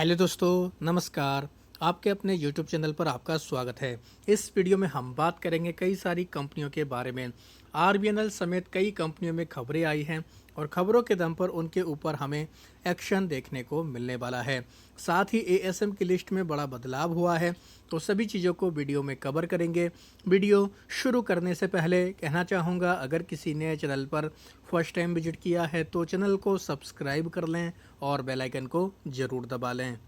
Hello दोस्तों, नमस्कार। आपके अपने यूट्यूब चैनल पर आपका स्वागत है। इस वीडियो में हम बात करेंगे कई सारी कंपनियों के बारे में। आरबीएनएल समेत कई कंपनियों में खबरें आई हैं और खबरों के दम पर उनके ऊपर हमें एक्शन देखने को मिलने वाला है। साथ ही एएसएम की लिस्ट में बड़ा बदलाव हुआ है, तो सभी चीज़ों को वीडियो में कवर करेंगे। वीडियो शुरू करने से पहले कहना चाहूँगा, अगर किसी ने चैनल पर फर्स्ट टाइम विजिट किया है तो चैनल को सब्सक्राइब कर लें और बेल आइकन को ज़रूर दबा लें।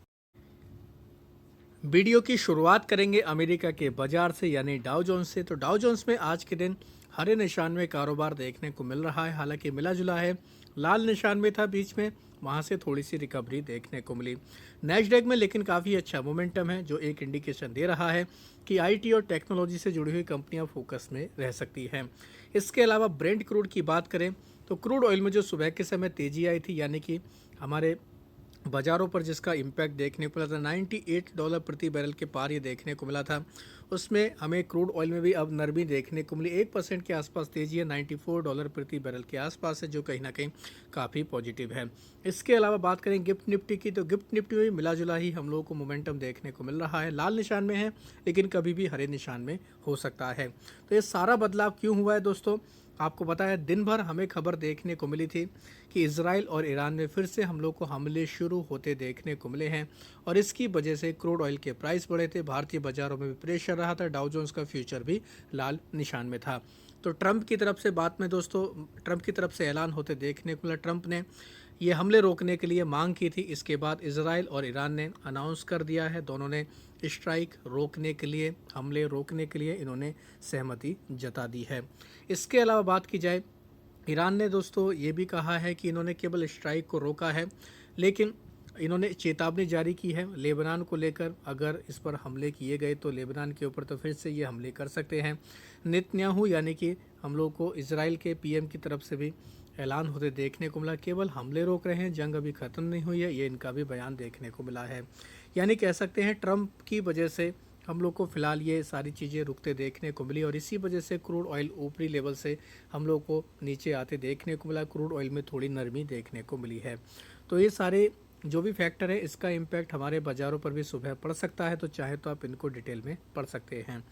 वीडियो की शुरुआत करेंगे अमेरिका के बाजार से यानी डाउ जोन्स से। तो डाउ जोन्स में आज के दिन हरे निशान में कारोबार देखने को मिल रहा है, हालांकि मिला जुला है। लाल निशान में था बीच में, वहां से थोड़ी सी रिकवरी देखने को मिली। नैस्डैक में लेकिन काफ़ी अच्छा मोमेंटम है, जो एक इंडिकेशन दे रहा है कि आईटी और टेक्नोलॉजी से जुड़ी हुई कंपनियां फोकस में रह सकती हैं। इसके अलावा ब्रेंट क्रूड की बात करें तो क्रूड ऑयल में जो सुबह के समय तेज़ी आई थी, यानी कि हमारे बाज़ारों पर जिसका इम्पैक्ट देखने को मिला था, $98 प्रति बैरल के पार ये देखने को मिला था। उसमें हमें क्रूड ऑयल में भी अब नरमी देखने को मिली। 1% के आसपास तेज़ी है, $94 प्रति बैरल के आसपास है, जो कहीं ना कहीं काफ़ी पॉजिटिव है। इसके अलावा बात करें गिफ्ट निफ्टी की, तो गिफ्ट निफ्टी में भी मिला जुला ही हम लोगों को मोमेंटम देखने को मिल रहा है। लाल निशान में है, लेकिन कभी भी हरे निशान में हो सकता है। तो ये सारा बदलाव क्यों हुआ है दोस्तों? आपको पता है, दिन भर हमें खबर देखने को मिली थी कि इजराइल और ईरान में फिर से हम लोग को हमले शुरू होते देखने को मिले हैं और इसकी वजह से क्रूड ऑयल के प्राइस बढ़े थे। भारतीय बाजारों में भी प्रेशर रहा था। डाउ जोन्स का फ्यूचर भी लाल निशान में था। तो ट्रंप की तरफ से बात में दोस्तों, ट्रंप की तरफ से ऐलान होते देखने को मिला। ट्रंप ने ये हमले रोकने के लिए मांग की थी। इसके बाद इजराइल और ईरान ने अनाउंस कर दिया है, दोनों ने स्ट्राइक रोकने के लिए, हमले रोकने के लिए इन्होंने सहमति जता दी है। इसके अलावा बात की जाए, ईरान ने दोस्तों ये भी कहा है कि इन्होंने केवल स्ट्राइक को रोका है, लेकिन इन्होंने चेतावनी जारी की है लेबनान को लेकर। अगर इस पर हमले किए गए तो लेबनान के ऊपर तो फिर से ये हमले कर सकते हैं। नेतन्याहू यानी कि हम लोग को इजराइल के पीएम की तरफ से भी ऐलान होते देखने को मिला, केवल हमले रोक रहे हैं, जंग अभी ख़त्म नहीं हुई है, ये इनका भी बयान देखने को मिला है। यानी कह सकते हैं ट्रंप की वजह से हम लोग को फ़िलहाल ये सारी चीज़ें रुकते देखने को मिली और इसी वजह से क्रूड ऑयल ऊपरी लेवल से हम लोग को नीचे आते देखने को मिला। क्रूड ऑयल में थोड़ी नरमी देखने को मिली है। तो ये सारे जो भी फैक्टर है, इसका इम्पैक्ट हमारे बाज़ारों पर भी सुबह पड़ सकता है, तो चाहे तो आप इनको डिटेल में पढ़ सकते हैं।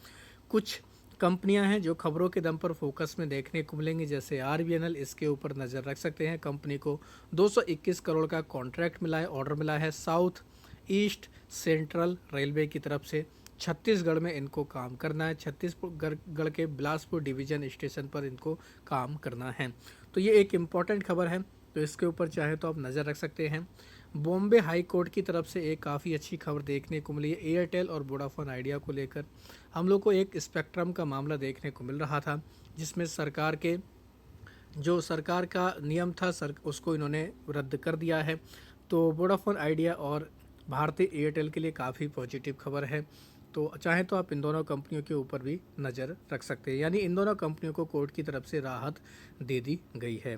कुछ कंपनियां हैं जो खबरों के दम पर फोकस में देखने को मिलेंगी, जैसे आरबीएनएल, इसके ऊपर नज़र रख सकते हैं। कंपनी को 221 करोड़ का कॉन्ट्रैक्ट मिला है, ऑर्डर मिला है साउथ ईस्ट सेंट्रल रेलवे की तरफ से। छत्तीसगढ़ में इनको काम करना है, छत्तीसगढ़ के बिलासपुर डिवीजन स्टेशन पर इनको काम करना है। तो ये एक इम्पॉर्टेंट खबर है, तो इसके ऊपर चाहे तो आप नज़र रख सकते हैं। बॉम्बे हाई कोर्ट की तरफ से एक काफ़ी अच्छी खबर देखने को मिली है। एयरटेल और वोडाफोन आइडिया को लेकर हम लोग को एक स्पेक्ट्रम का मामला देखने को मिल रहा था, जिसमें सरकार का नियम था उसको इन्होंने रद्द कर दिया है। तो वोडाफोन आइडिया और भारतीय एयरटेल के लिए काफ़ी पॉजिटिव खबर है। तो चाहे तो आप इन दोनों कंपनियों के ऊपर भी नज़र रख सकते हैं, यानी इन दोनों कंपनियों को कोर्ट की तरफ से राहत दे दी गई है।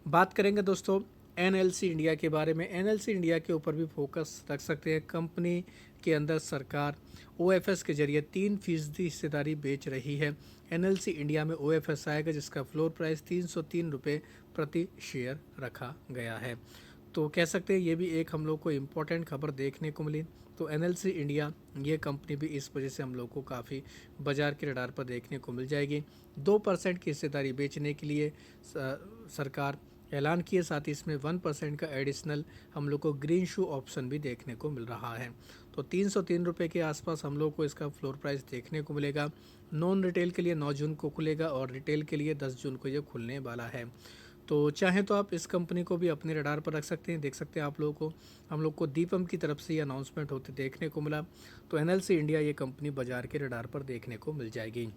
बात करेंगे दोस्तों एनएलसी इंडिया के बारे में। एनएलसी इंडिया के ऊपर भी फोकस रख सकते हैं। कंपनी के अंदर सरकार ओएफएस के जरिए 3% हिस्सेदारी बेच रही है। एनएलसी इंडिया में ओएफएस आएगा, जिसका फ्लोर प्राइस 303 रुपये प्रति शेयर रखा गया है। तो कह सकते हैं ये भी एक हम लोग को इम्पोर्टेंट खबर देखने को मिली। तो एनएलसी इंडिया ये कंपनी भी इस वजह से हम लोग को काफ़ी बाजार के रडार पर देखने को मिल जाएगी। 2% की हिस्सेदारी बेचने के लिए सरकार ऐलान किए, साथ ही इसमें 1% का एडिशनल हम लोग को ग्रीन शू ऑप्शन भी देखने को मिल रहा है। तो 303 रुपये के आसपास हम लोग को इसका फ्लोर प्राइस देखने को मिलेगा। नॉन रिटेल के लिए 9 जून को खुलेगा और रिटेल के लिए 10 जून को ये खुलने वाला है। तो चाहे तो आप इस कंपनी को भी अपने रडार पर रख सकते हैं। देख सकते हैं आप लोगों को, हम लोग को दीपम की तरफ से ये अनाउंसमेंट होते देखने को मिला। तो एनएलसी इंडिया ये कंपनी बाजार के रडार पर देखने को मिल जाएगी।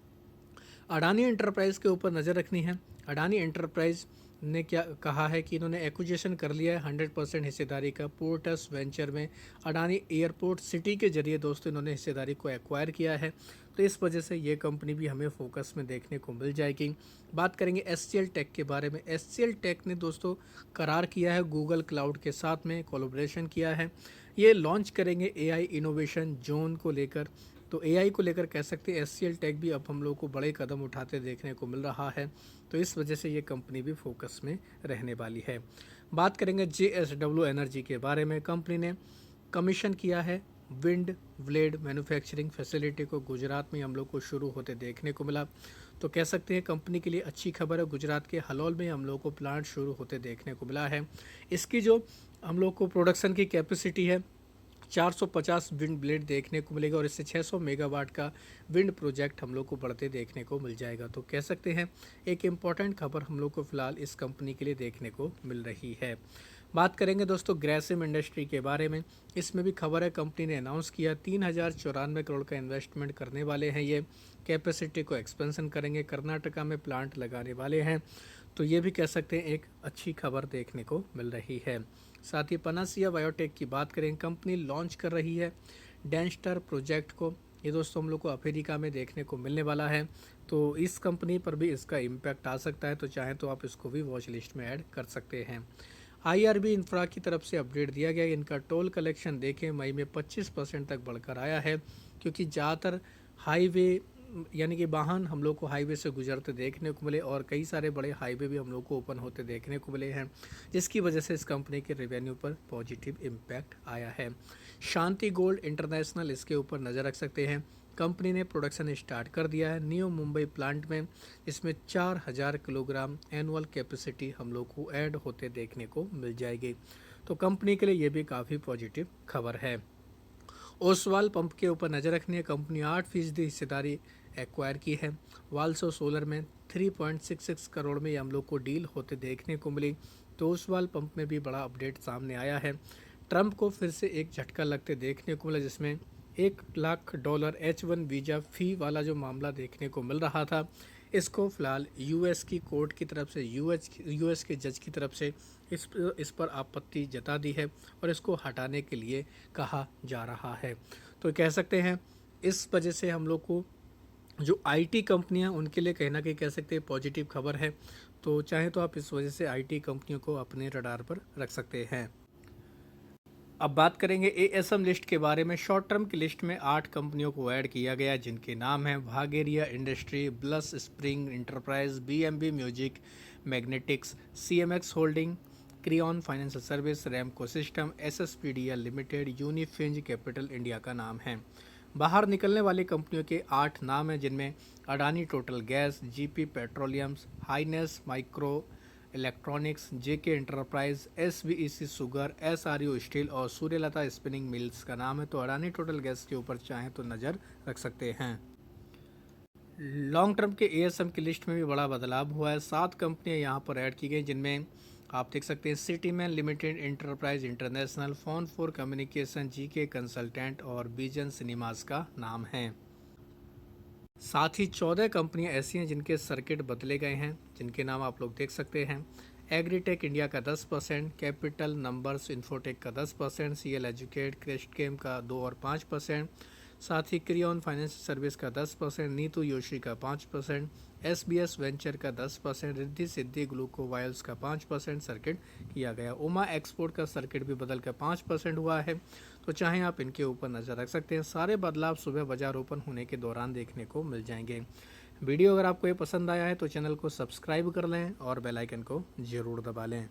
अडानी एंटरप्राइज के ऊपर नज़र रखनी है। अडानी एंटरप्राइज ने क्या कहा है कि इन्होंने एक्विजिशन कर लिया है 100% हिस्सेदारी का पोर्टस वेंचर में। अडानी एयरपोर्ट सिटी के जरिए दोस्तों इन्होंने हिस्सेदारी को एक्वायर किया है, तो इस वजह से ये कंपनी भी हमें फोकस में देखने को मिल जाएगी। बात करेंगे एचसीएल टेक के बारे में। एचसीएल टेक ने दोस्तों करार किया है गूगल क्लाउड के साथ में कोलैबोरेशन किया है। ये लॉन्च करेंगे एआई इनोवेशन जोन को लेकर। तो एआई को लेकर कह सकते हैं एचसीएल टेक भी अब हम लोग को बड़े कदम उठाते देखने को मिल रहा है, तो इस वजह से ये कंपनी भी फोकस में रहने वाली है। बात करेंगे जेएसडब्ल्यू एनर्जी के बारे में। कंपनी ने कमीशन किया है विंड ब्लेड मैन्युफैक्चरिंग फैसिलिटी को गुजरात में हम लोग को शुरू होते देखने को मिला। तो कह सकते हैं कंपनी के लिए अच्छी खबर है। गुजरात के हलौल में हम लोग को प्लांट शुरू होते देखने को मिला है। इसकी जो हम लोग को प्रोडक्शन की कैपेसिटी है 450 विंड ब्लेड देखने को मिलेगा और इससे 600 मेगावाट का विंड प्रोजेक्ट हम लोग को बढ़ते देखने को मिल जाएगा। तो कह सकते हैं एक इम्पॉर्टेंट खबर हम लोग को फिलहाल इस कंपनी के लिए देखने को मिल रही है। बात करेंगे दोस्तों ग्रेसिम इंडस्ट्री के बारे में। इसमें भी खबर है कंपनी ने अनाउंस किया 3094 करोड़ का इन्वेस्टमेंट करने वाले हैं। ये कैपेसिटी को एक्सपेंशन करेंगे, कर्नाटका में प्लांट लगाने वाले हैं। तो ये भी कह सकते हैं एक अच्छी खबर देखने को मिल रही है। साथ ही पनासिया बायोटेक की बात करें, कंपनी लॉन्च कर रही है डेंस्टर प्रोजेक्ट को। ये दोस्तों हम लोग को अफ्रीका में देखने को मिलने वाला है। तो इस कंपनी पर भी इसका इम्पैक्ट आ सकता है, तो चाहें तो आप इसको भी वॉच लिस्ट में ऐड कर सकते हैं। IRB इंफ्रा की तरफ से अपडेट दिया गया। इनका टोल कलेक्शन देखें मई में 25% तक बढ़कर आया है, क्योंकि ज़्यादातर हाईवे यानी कि वाहन हम लोग को हाईवे से गुजरते देखने को मिले और कई सारे बड़े हाईवे भी हम लोग को ओपन होते देखने को मिले हैं, जिसकी वजह से इस कंपनी के रेवेन्यू पर पॉजिटिव इम्पैक्ट आया है। शांति गोल्ड इंटरनेशनल इसके ऊपर नज़र रख सकते हैं। कंपनी ने प्रोडक्शन स्टार्ट कर दिया है न्यू मुंबई प्लांट में। इसमें 4000 किलोग्राम एनुअल कैपेसिटी हम लोग को ऐड होते देखने को मिल जाएगी। तो कंपनी के लिए ये भी काफ़ी पॉजिटिव खबर है। ओसवाल पंप के ऊपर नज़र रखनी है। कंपनी 8% हिस्सेदारी एक्वायर की है। वाल्सो सोलर में 3.66 करोड़ में हम लोग को डील होते देखने को मिली। तो ओसवाल पंप में भी बड़ा अपडेट सामने आया है। ट्रंप को फिर से एक झटका लगते देखने को मिला, जिसमें $1 लाख H1 वीज़ा फ़ी वाला जो मामला देखने को मिल रहा था, इसको फिलहाल यूएस की कोर्ट की तरफ से यूएस के जज की तरफ से इस पर आपत्ति जता दी है और इसको हटाने के लिए कहा जा रहा है। तो कह सकते हैं इस वजह से हम लोग को जो आईटी कंपनियां उनके लिए कहीं ना कहीं कह सकते हैं पॉजिटिव खबर है। तो चाहे तो आप इस वजह से आईटी कंपनियों को अपने रडार पर रख सकते हैं। अब बात करेंगे एएसएम लिस्ट के बारे में। शॉर्ट टर्म की लिस्ट में 8 कंपनियों को ऐड किया गया, जिनके नाम हैं Bhageria industry, Bluspring enterprise, BMB music, magnetics, CMX holding, Kreon financial service, Ramco system, SSPDL limited, Unifinz capital India का नाम है। बाहर निकलने वाली कंपनियों के 8 नाम हैं, जिनमें Adani total gas, GP petroleums, highness micro electronics, JK enterprise, SVEC sugar, SRU steel और सूर्यलता स्पिनिंग मिल्स का नाम है। तो अडानी टोटल गैस के ऊपर चाहें तो नज़र रख सकते हैं। लॉन्ग टर्म के एएसएम की लिस्ट में भी बड़ा बदलाव हुआ है। 7 कंपनियां यहाँ पर ऐड की गई, जिनमें आप देख सकते हैं Cityman limited, enterprise international, phone for communication, GK consultant और विजन सिनेमास का नाम है। साथ ही 14 कंपनियां ऐसी हैं जिनके सर्किट बदले गए हैं, जिनके नाम आप लोग देख सकते हैं। एग्रीटेक इंडिया का 10%, कैपिटल नंबर्स इन्फोटेक का 10%, सीएल एजुकेट, क्रेस्टकेम का 2 और 5%, साथ ही क्रियॉन फाइनेंशियल सर्विस का 10%, नीतू योशी का 5%, एसबीएस वेंचर का 10%, रिद्धि सिद्धि ग्लूकोवाइल्स का 5% सर्किट किया गया। उमा एक्सपोर्ट का सर्किट भी बदल कर 5% हुआ है। तो चाहे आप इनके ऊपर नज़र रख सकते हैं। सारे बदलाव सुबह बाजार ओपन होने के दौरान देखने को मिल जाएंगे। वीडियो अगर आपको ये पसंद आया है तो चैनल को सब्सक्राइब कर लें और बेल आइकन को ज़रूर दबा लें।